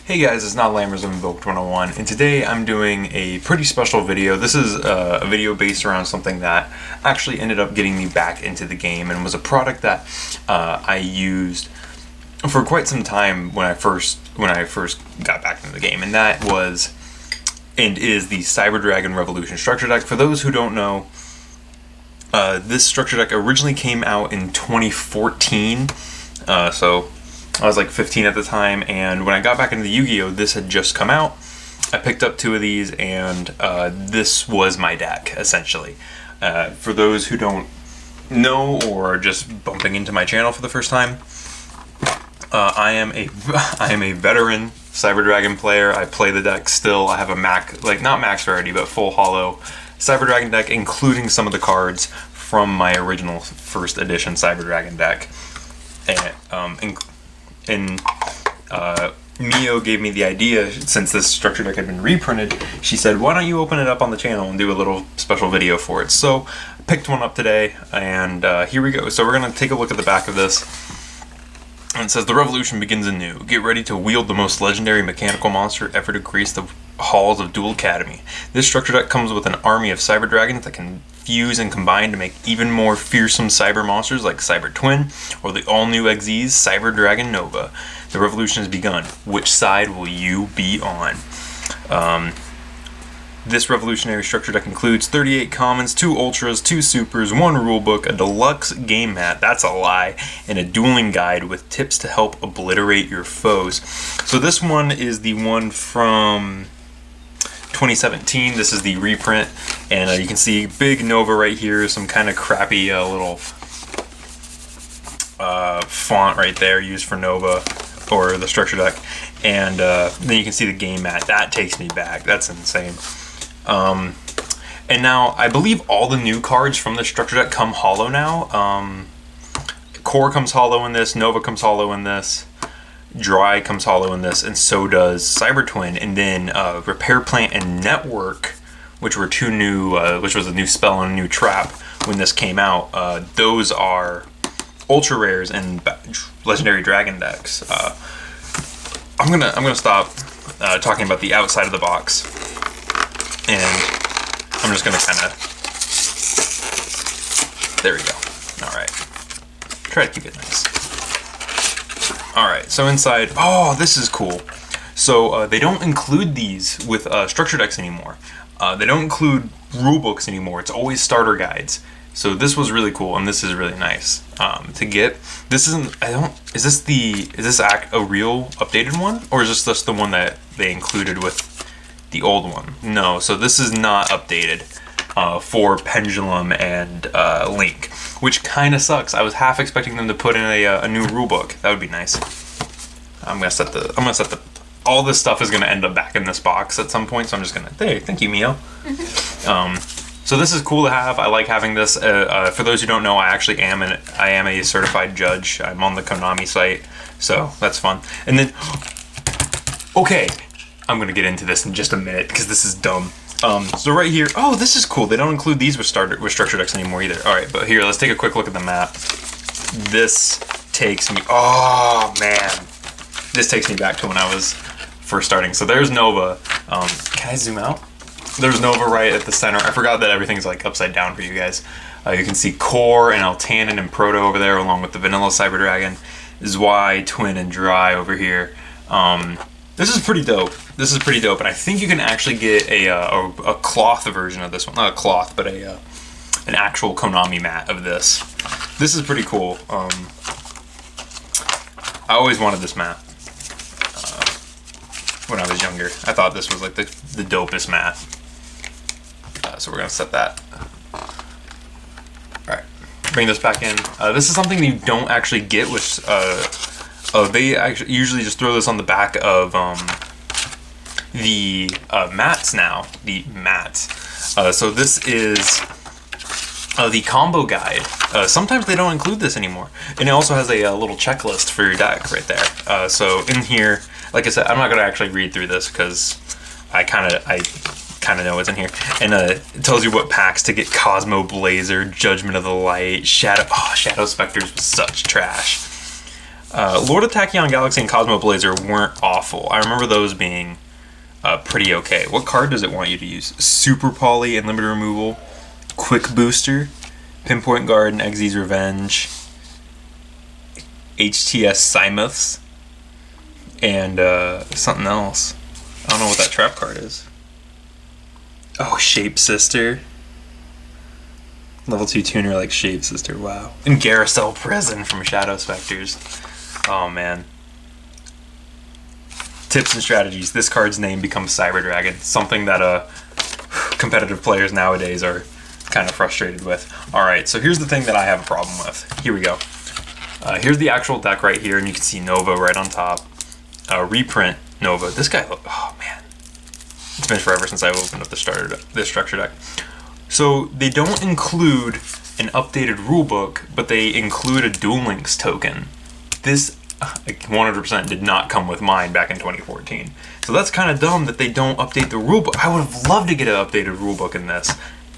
Hey guys, it's not Lammers of Invoked 101, and today I'm doing a pretty special video. This is a video based around something that actually ended up getting me back into the game, and was a product that I used for quite some time when I first got back into the game, and that was and is the Cyber Dragon Revolution structure deck. For those who don't know, this structure deck originally came out in 2014, so I was like 15 at the time, and when I got back into the Yu-Gi-Oh! This had just come out. I picked up two of these, and this was my deck, essentially. For those who don't know or are just bumping into my channel for the first time, I am a veteran Cyber Dragon player. I play the deck still. I have a not max rarity, but full holo Cyber Dragon deck, including some of the cards from my original first edition Cyber Dragon deck. And Mio gave me the idea, since this structure deck had been reprinted. She said, why don't you open it up on the channel and do a little special video for it? So I picked one up today, and here we go. So we're going to take a look at the back of this. And it says, the revolution begins anew. Get ready to wield the most legendary mechanical monster ever to grace the halls of Duel Academy. This structure deck comes with an army of Cyber Dragons that can fuse and combine to make even more fearsome cyber monsters like Cyber Twin or the all-new XZ's Cyber Dragon Nova. The revolution has begun. Which side will you be on? This revolutionary structure deck includes 38 commons, 2 ultras, 2 supers, 1 rulebook, a deluxe game mat, that's a lie, and a dueling guide with tips to help obliterate your foes. So this one is the one from 2017. This is the reprint, and you can see big Nova right here, some kind of crappy little font right there used for Nova or the structure deck, and then you can see the game mat. That takes me back. That's insane. And now I believe all the new cards from the structure deck come holo now. Core comes holo in this, Nova comes holo in this, Dry comes holo in this, and so does Cyber Twin. And then Repair Plant and Network, which were two new, which was a new spell and a new trap when this came out. Those are ultra rares and legendary dragon decks. I'm gonna stop talking about the outside of the box, and I'm just gonna kind of. There we go. All right. Try to keep it nice. Alright, so inside, oh, this is cool. So they don't include these with structure decks anymore. They don't include rule books anymore. It's always starter guides. So this was really cool, and this is really nice to get. This isn't. Is this a real updated one, or is this just the one that they included with the old one? No. So this is not updated for Pendulum and Link, which kind of sucks. I was half expecting them to put in a new rulebook. That would be nice. I'm gonna set the. All this stuff is gonna end up back in this box at some point, so I'm just gonna. There, thank you, Mio. So this is cool to have. I like having this. For those who don't know, I am a certified judge. I'm on the Konami site, so that's fun. And then, okay, I'm gonna get into this in just a minute because this is dumb. So right here, oh, this is cool. They don't include these with structure decks anymore either. All right, but here, let's take a quick look at the map. This takes me, oh man, this takes me back to when I was first starting. So there's Nova. Can I zoom out? There's Nova right at the center. I forgot that everything's like upside down for you guys. You can see Core and Altanin and Proto over there, along with the vanilla Cyber Dragon. Zwei, Twin, and Dry over here. This is pretty dope. This is pretty dope, and I think you can actually get a cloth version of this one. Not a cloth, but an actual Konami mat of this. This is pretty cool. I always wanted this mat when I was younger. I thought this was like the dopest mat. So we're gonna set that. All right, bring this back in. This is something you don't actually get with. They actually usually just throw this on the back of the mats now. The mats. So this is the combo guide. Sometimes they don't include this anymore, and it also has a little checklist for your deck right there. So in here, like I said, I'm not gonna actually read through this because I kind of know what's in here, and it tells you what packs to get: Cosmo Blazer, Judgment of the Light, Shadow Specters was such trash. Lord of Tachyon Galaxy and Cosmo Blazer weren't awful. I remember those being pretty okay. What card does it want you to use? Super Poly and Limited Removal, Quick Booster, Pinpoint Guard and Exy's Revenge, HTS Simoths, and something else. I don't know what that trap card is. Oh, Shape Sister. Level 2 tuner like Shape Sister, wow. And Garacel Prison from Shadow Specters. Oh man. Tips and strategies. This card's name becomes Cyber Dragon. Something that competitive players nowadays are kind of frustrated with. Alright, so here's the thing that I have a problem with. Here we go. Here's the actual deck right here, and you can see Nova right on top. Reprint Nova. This guy, oh man. It's been forever since I've opened up this structure deck. So they don't include an updated rulebook, but they include a Duel Links token. This 100% did not come with mine back in 2014. So that's kind of dumb that they don't update the rulebook. I would have loved to get an updated rulebook in this.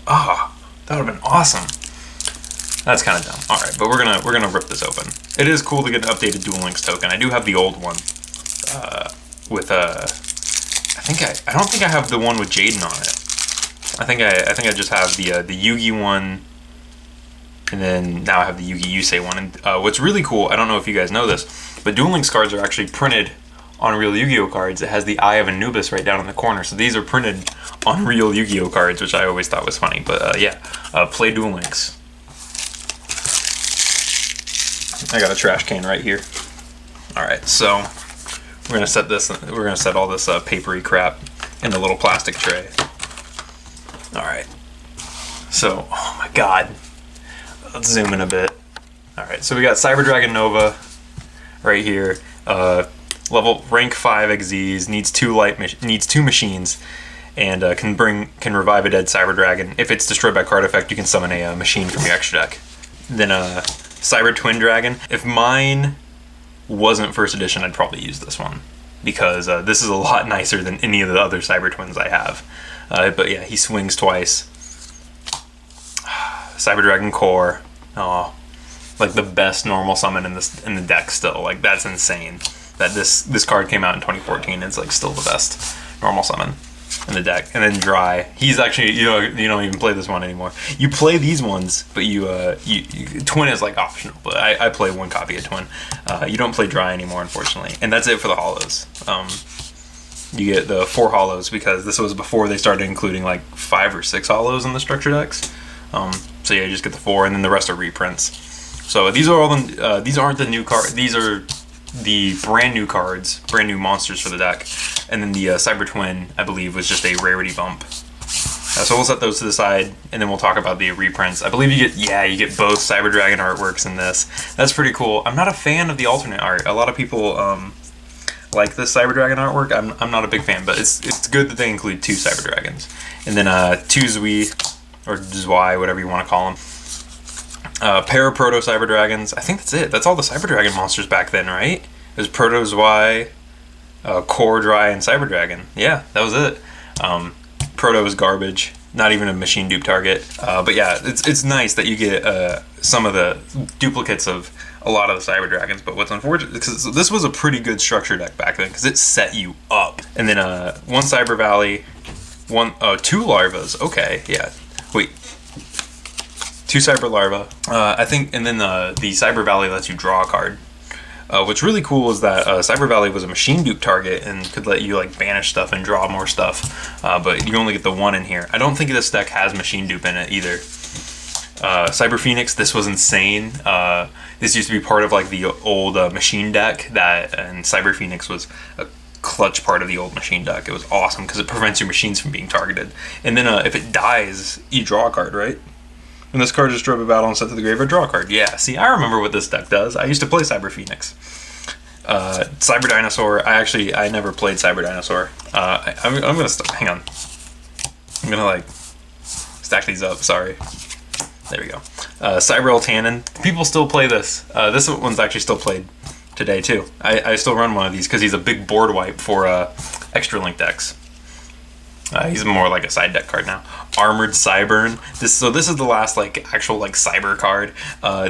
That would have been awesome. That's kind of dumb. All right, but we're gonna rip this open. It is cool to get an updated Duel Links token. I do have the old one with I don't think I have the one with Jaden on it. I think I just have the Yugi one, and then now I have the Yugi Yusei one. And what's really cool, I don't know if you guys know this, but Duel Links cards are actually printed on real Yu-Gi-Oh cards. It has the Eye of Anubis right down in the corner, so these are printed on real Yu-Gi-Oh cards, which I always thought was funny. But yeah, play Duel Links. I got a trash can right here. All right, so we're gonna set this. We're gonna set all this papery crap in a little plastic tray. All right. So, oh my God. Let's zoom in a bit. All right. So we got Cyber Dragon Nova right here. Level rank 5 XZs, needs two machines, and can revive a dead Cyber Dragon. If it's destroyed by card effect, you can summon a machine from your extra deck. Then Cyber Twin Dragon. If mine wasn't first edition, I'd probably use this one because this is a lot nicer than any of the other Cyber Twins I have. But yeah, he swings twice. Cyber Dragon Core. Oh, like the best normal summon in the deck still. Like that's insane. That this card came out in 2014. And it's like still the best normal summon in the deck. And then Dry. He's actually you don't even play this one anymore. You play these ones, but you Twin is like optional. But I play one copy of Twin. You don't play Dry anymore, unfortunately. And that's it for the holos. You get the 4 holos because this was before they started including like 5 or 6 holos in the structure decks. So yeah, you just get the 4, and then the rest are reprints. So these are all these aren't the new cards. These are the brand new cards, brand new monsters for the deck. And then the Cyber Twin, I believe, was just a rarity bump. So we'll set those to the side, and then we'll talk about the reprints. I believe you get both Cyber Dragon artworks in this. That's pretty cool. I'm not a fan of the alternate art. A lot of people like this Cyber Dragon artwork. I'm not a big fan, but it's good that they include 2 Cyber Dragons. And then 2 Zui, or Zwei, whatever you want to call them. Pair of Proto Cyber Dragons. I think that's it. That's all the Cyber Dragon monsters back then, right? It was Proto Zwei, Core Dry, and Cyber Dragon. Yeah, that was it. Proto is garbage. Not even a machine dupe target. But yeah, it's nice that you get some of the duplicates of a lot of the Cyber Dragons. But what's unfortunate, because this was a pretty good structure deck back then, because it set you up. And then 1 Cyber Valley, 2 Larvas. Okay, yeah. Wait. 2 Cyber Larva. I think, and then the Cyber Valley lets you draw a card. What's really cool is that Cyber Valley was a machine dupe target and could let you like banish stuff and draw more stuff. But you only get the 1 in here. I don't think this deck has machine dupe in it either. Cyber Phoenix, this was insane. This used to be part of like the old machine deck and Cyber Phoenix was a clutch part of the old machine deck. It was awesome because it prevents your machines from being targeted. And then if it dies, you draw a card, right? And this card is destroyed by battle and sent to the graveyard, draw a card. Yeah, see, I remember what this deck does. I used to play Cyber Phoenix. Cyber Dinosaur, I never played Cyber Dinosaur. I'm gonna hang on. I'm gonna like stack these up, sorry. There we go. Cyber Eltanin, people still play this. This one's actually still played today too. I still run one of these because he's a big board wipe for extra link decks. He's more like a side deck card now. Armored Cybern. This is the last like actual like cyber card.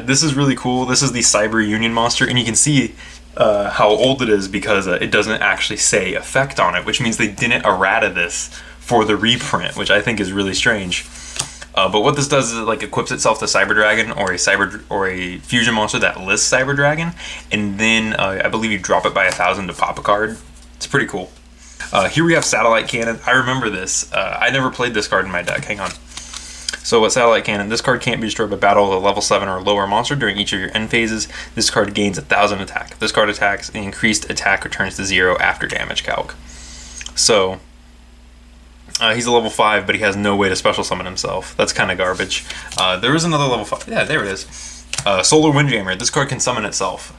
This is really cool. This is the Cyber Union monster, and you can see how old it is because it doesn't actually say effect on it, which means they didn't errata this for the reprint, which I think is really strange. But what this does is it like equips itself to Cyber Dragon or a fusion monster that lists Cyber Dragon, and then I believe you drop it by 1,000 to pop a card. It's pretty cool. Here we have Satellite Cannon. I remember this. I never played this card in my deck. Hang on. So with Satellite Cannon, this card can't be destroyed by battle of a level 7 or lower monster during each of your end phases. This card gains 1,000 attack. If this card attacks, the increased attack returns to 0 after damage calc. So he's a level 5, but he has no way to special summon himself. That's kind of garbage. There is another level 5. Yeah, there it is. Solar Windjammer. This card can summon itself.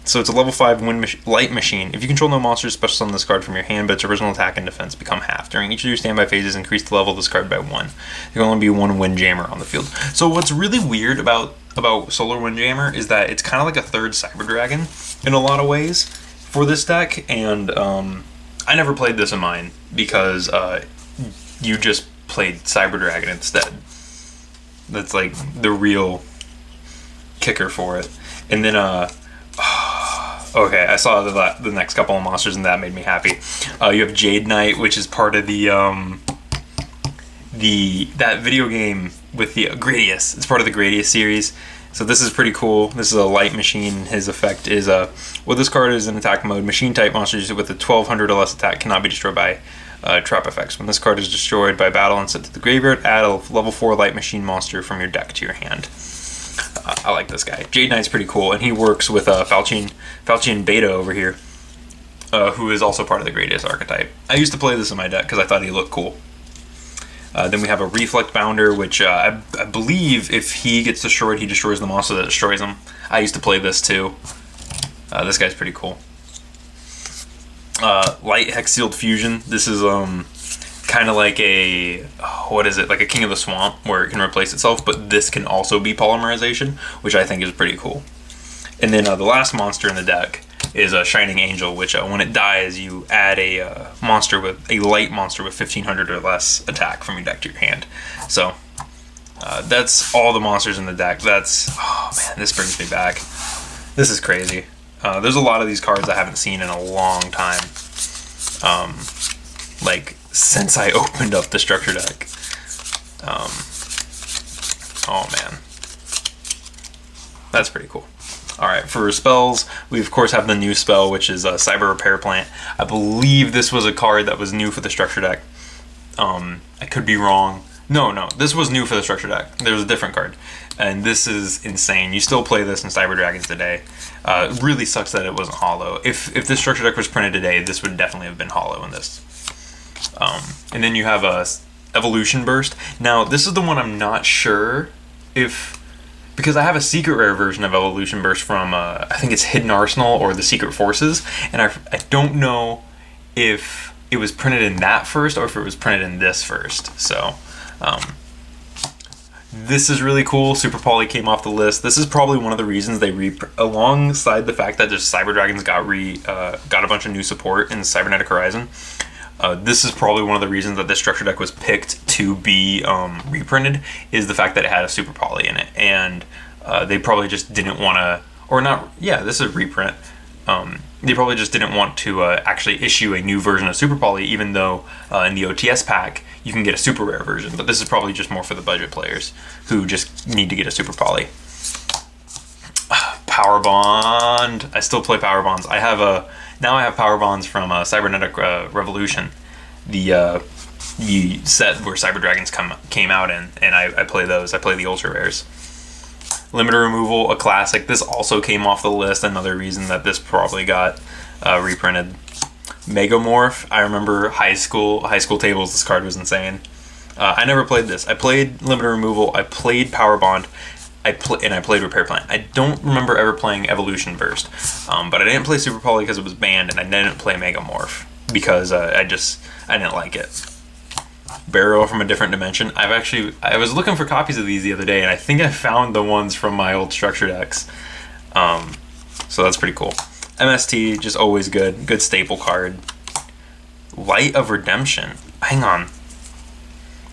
So it's a level 5 light machine. If you control no monsters, special summon this card from your hand, but its original attack and defense become half. During each of your standby phases, increase the level of this card by 1. There can only be one Windjammer on the field. So what's really weird about Solar Windjammer is that it's kind of like a third Cyber Dragon in a lot of ways for this deck, and I never played this in mine because you just played Cyber Dragon instead. That's like the real kicker for it. And then okay, I saw the next couple of monsters and that made me happy. You have Jade Knight, which is part of that video game with the Gradius. It's part of the Gradius series. So this is pretty cool. This is a light machine. His effect is well, this card is in attack mode. Machine type monsters with a 1,200 or less attack cannot be destroyed by trap effects. When this card is destroyed by battle and sent to the graveyard, add a level 4 light machine monster from your deck to your hand. I like this guy. Jade Knight's pretty cool, and he works with Falchion Beta over here, who is also part of the Gradius archetype. I used to play this in my deck because I thought he looked cool. Then we have a Reflect Bounder, which I believe if he gets destroyed, he destroys the monster that destroys him. I used to play this too. This guy's pretty cool. Light Hex Sealed Fusion. This is kind of like a, what is it, like a King of the Swamp, where it can replace itself, but this can also be polymerization, which I think is pretty cool. And then the last monster in the deck is a Shining Angel, which when it dies, you add a light monster with 1,500 or less attack from your deck to your hand. So that's all the monsters in the deck. Oh man, this brings me back. This is crazy. There's a lot of these cards I haven't seen in a long time. Like since I opened up the structure deck. Oh man, that's pretty cool. All right, for spells, we of course have the new spell, which is Cyber Repair Plant. I believe this was a card that was new for the structure deck. I could be wrong. No, this was new for the structure deck. There was a different card, and this is insane. You still play this in Cyber Dragons today. It really sucks that it wasn't hollow. If this structure deck was printed today, this would definitely have been hollow in this. And then you have a Evolution Burst. Now, this is the one I'm not sure if, because I have a secret rare version of Evolution Burst from, I think it's Hidden Arsenal or the Secret Forces, and I don't know if it was printed in that first or if it was printed in this first. So, this is really cool. Super Poly came off the list. This is probably one of the reasons they alongside the fact that just Cyber Dragons got a bunch of new support in Cybernetic Horizon. This is probably one of the reasons that this structure deck was picked to be reprinted, is the fact that it had a Super Poly in it, and they probably just didn't want to, or not, yeah, this is a reprint. They probably just didn't want to actually issue a new version of Super Poly, even though in the OTS pack you can get a super rare version, but this is probably just more for the budget players who just need to get a Super Poly. Power Bond. I still play Power Bonds. Now I have Power Bonds from Cybernetic Revolution, the set where Cyber Dragons came out in, and I play those. I play the Ultra Rares. Limiter Removal, a classic. This also came off the list, another reason that this probably got reprinted. Megamorph. I remember high school tables, this card was insane. I never played this. I played Limiter Removal, I played Power Bond, and I played Repair Plant. I don't remember ever playing Evolution Burst, but I didn't play Super Poly because it was banned, and I didn't play Megamorph because I didn't like it. Barrel from a Different Dimension. I was looking for copies of these the other day, and I think I found the ones from my old structure decks. So that's pretty cool. MST, just always good staple card. Light of Redemption. Hang on.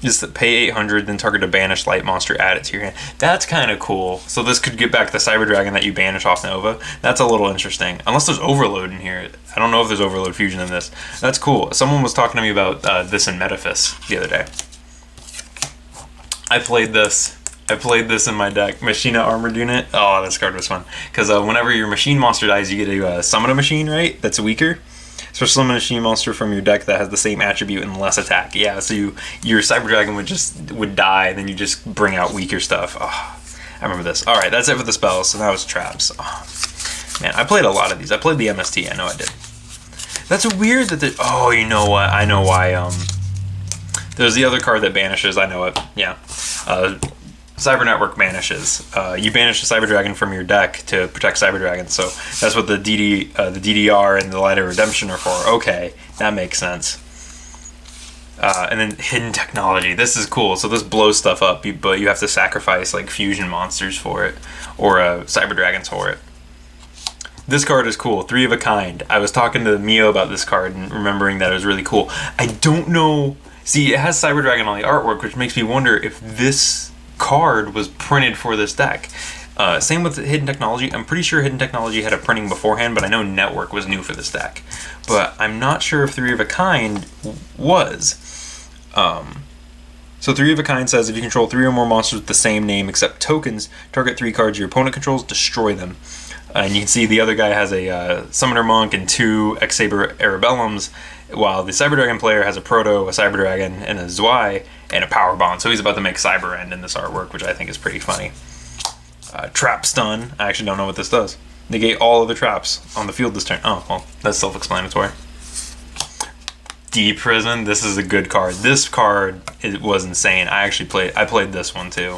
Just pay 800, then target a banished light monster, add it to your hand. That's kind of cool. So this could get back the Cyber Dragon that you banish off Nova. That's a little interesting. Unless there's Overload in here. I don't know if there's Overload Fusion in this. That's cool. Someone was talking to me about this in Metaphys the other day. I played this in my deck. Machina Armored Unit. Oh, this card was fun. Because whenever your machine monster dies, you get to summon a machine, right? That's weaker. So summon a machine monster from your deck that has the same attribute and less attack. Yeah, so your Cyber Dragon would die, and then you just bring out weaker stuff. Oh, I remember this. All right, that's it for the spells. So now it's traps. Oh, man, I played a lot of these. I played the MST. I know I did. That's weird that oh, you know what? I know why. There's the other card that banishes. I know it. Yeah. Cyber Network banishes. You banish the Cyber Dragon from your deck to protect Cyber Dragon, so that's what the DDR and the Light of Redemption are for. Okay, that makes sense. And then Hidden Technology. This is cool. So this blows stuff up, but you have to sacrifice like fusion monsters for it, or Cyber Dragons for it. This card is cool. 3 of a kind. I was talking to Mio about this card and remembering that it was really cool. I don't know. See, it has Cyber Dragon on the artwork, which makes me wonder if this card was printed for this deck. Same with Hidden Technology. I'm pretty sure Hidden Technology had a printing beforehand, but I know Network was new for this deck. But I'm not sure if 3 of a kind was. So 3 of a kind says if you control 3 or more monsters with the same name except tokens, target 3 cards your opponent controls, destroy them. And you can see the other guy has a Summoner Monk and 2 X-Saber Arabellums, while the Cyber Dragon player has a Proto, a Cyber Dragon, and a Zwei, and a Power Bond. So he's about to make Cyber End in this artwork, which I think is pretty funny. Trap Stun. I actually don't know what this does. Negate all other traps on the field this turn. Oh, well, that's self-explanatory. D-Prison. This is a good card. This card was insane. I played this one too.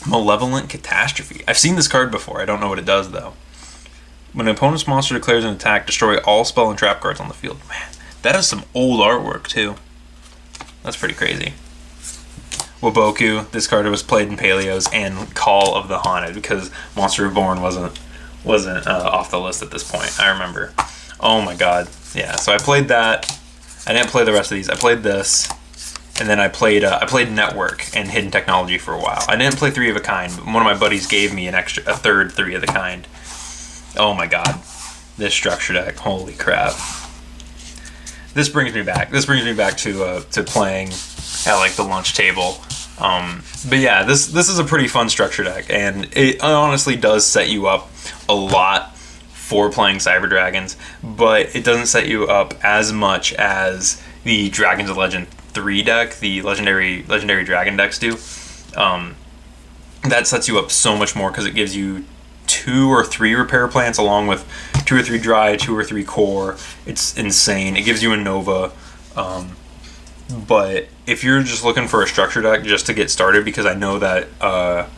Malevolent Catastrophe. I've seen this card before. I don't know what it does, though. When an opponent's monster declares an attack, destroy all spell and trap cards on the field. Man, that is some old artwork, too. That's pretty crazy. Waboku. This card was played in Paleos and Call of the Haunted because Monster Reborn wasn't off the list at this point. I remember. Oh my god. Yeah, so I played that. I didn't play the rest of these. I played this. And then I played Network and Hidden Technology for a while. I didn't play 3 of a kind, but one of my buddies gave me a third 3 of the kind. Oh my god. This structure deck. Holy crap. This brings me back. This brings me back to playing at like the lunch table. But yeah, this is a pretty fun structure deck, and it honestly does set you up a lot for playing Cyber Dragons, but it doesn't set you up as much as the Dragons of Legend 3 deck, the legendary dragon decks do. That sets you up so much more because it gives you 2 or 3 repair plants along with 2 or 3 dry, 2 or 3 core. It's insane. It gives you a Nova. But if you're just looking for a structure deck just to get started, because I know that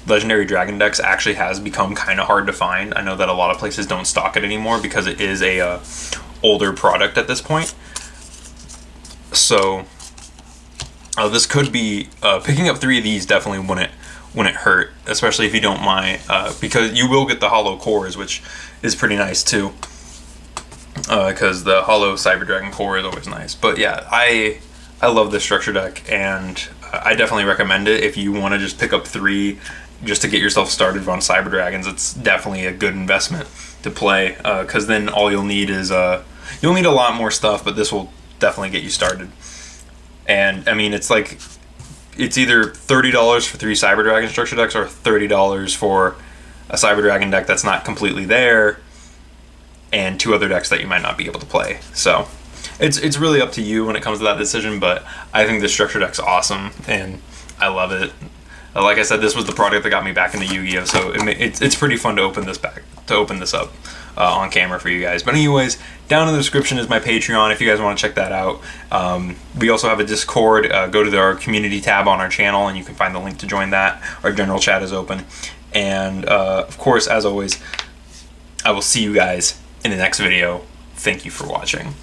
legendary dragon decks actually has become kind of hard to find. I know that a lot of places don't stock it anymore because it is a older product at this point. So this could be picking up 3 of these definitely wouldn't hurt, especially if you don't mind, because you will get the hollow cores, which is pretty nice too. Because the hollow Cyber Dragon core is always nice. But yeah, I love this structure deck, and I definitely recommend it if you want to just pick up 3 just to get yourself started on Cyber Dragons. It's definitely a good investment to play, because then all you'll need is you'll need a lot more stuff, but this will definitely get you started. And I mean, it's like it's either $30 for 3 Cyber Dragon structure decks or $30 for a Cyber Dragon deck that's not completely there, and 2 other decks that you might not be able to play. So it's really up to you when it comes to that decision, but I think this structure deck's awesome, and I love it. Like I said, this was the product that got me back into Yu-Gi-Oh, so it's pretty fun to open this up on camera for you guys. But anyways, down in the description is my Patreon if you guys want to check that out. We also have a Discord. Go to our community tab on our channel, and you can find the link to join that. Our general chat is open. And of course, as always, I will see you guys in the next video. Thank you for watching.